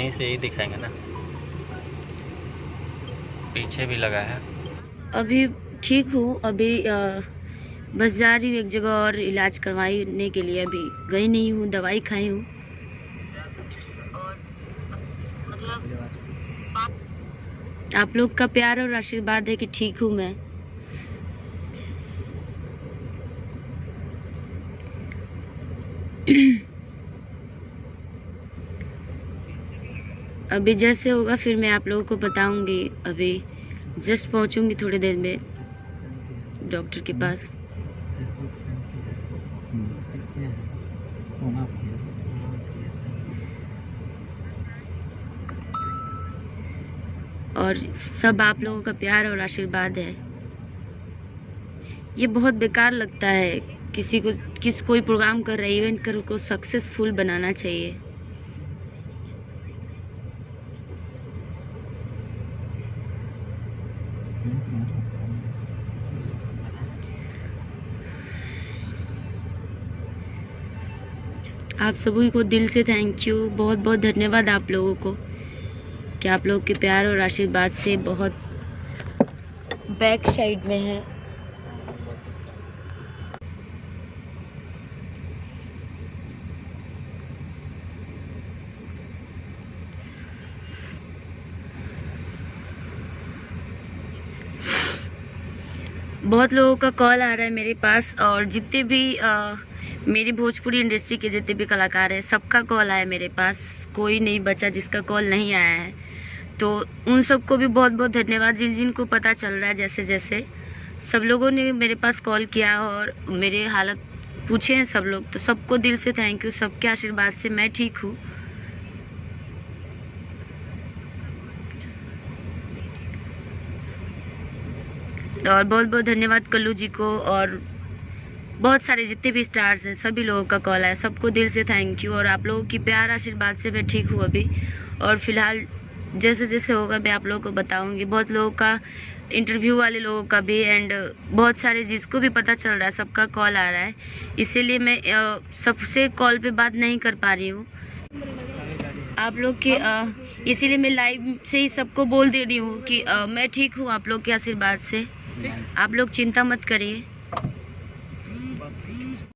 यहीं से ही दिखाएंगे ना, पीछे भी लगा है। अभी ठीक हूँ, अभी बस जा रही हूँ एक जगह और इलाज करवाने के लिए। अभी गई नहीं हूँ, दवाई खाई हूँ। और मतलब आप लोग का प्यार और आशीर्वाद है कि ठीक हूँ मैं। अभी जैसे होगा फिर मैं आप लोगों को बताऊंगी। अभी जस्ट पहुंचूंगी थोड़ी देर में डॉक्टर के पास। और सब आप लोगों का प्यार और आशीर्वाद है। ये बहुत बेकार लगता है, कोई प्रोग्राम कर रहा है, इवेंट कर, उसको सक्सेसफुल बनाना चाहिए। आप सभी को दिल से थैंक यू, बहुत बहुत धन्यवाद आप लोगों को कि आप लोगों के प्यार और आशीर्वाद से बहुत बैक साइड में है। बहुत लोगों का कॉल आ रहा है मेरे पास, और जितने भी मेरी भोजपुरी इंडस्ट्री के जितने भी कलाकार हैं सबका कॉल आया मेरे पास। कोई नहीं बचा जिसका कॉल नहीं आया है। तो उन सबको भी बहुत बहुत धन्यवाद, जिन जिनको पता चल रहा है। जैसे जैसे सब लोगों ने मेरे पास कॉल किया और मेरे हालत पूछे हैं सब लोग, तो सबको दिल से थैंक यू। सबके आशीर्वाद से मैं ठीक हूँ। और बहुत बहुत धन्यवाद कल्लू जी को, और बहुत सारे जितने भी स्टार्स हैं सभी लोगों का कॉल आया, सबको दिल से थैंक यू। और आप लोगों की प्यार आशीर्वाद से मैं ठीक हूँ अभी। और फिलहाल जैसे जैसे होगा मैं आप लोगों को बताऊंगी। बहुत लोगों का, इंटरव्यू वाले लोगों का भी, एंड बहुत सारे जिसको भी पता चल रहा है सबका कॉल आ रहा है, इसीलिए मैं सबसे कॉल पे बात नहीं कर पा रही हूँ आप लोग के। इसीलिए मैं लाइव से ही सबको बोल दे रही हूँ कि मैं ठीक हूँ आप लोग के आशीर्वाद से। आप लोग चिंता मत करिए।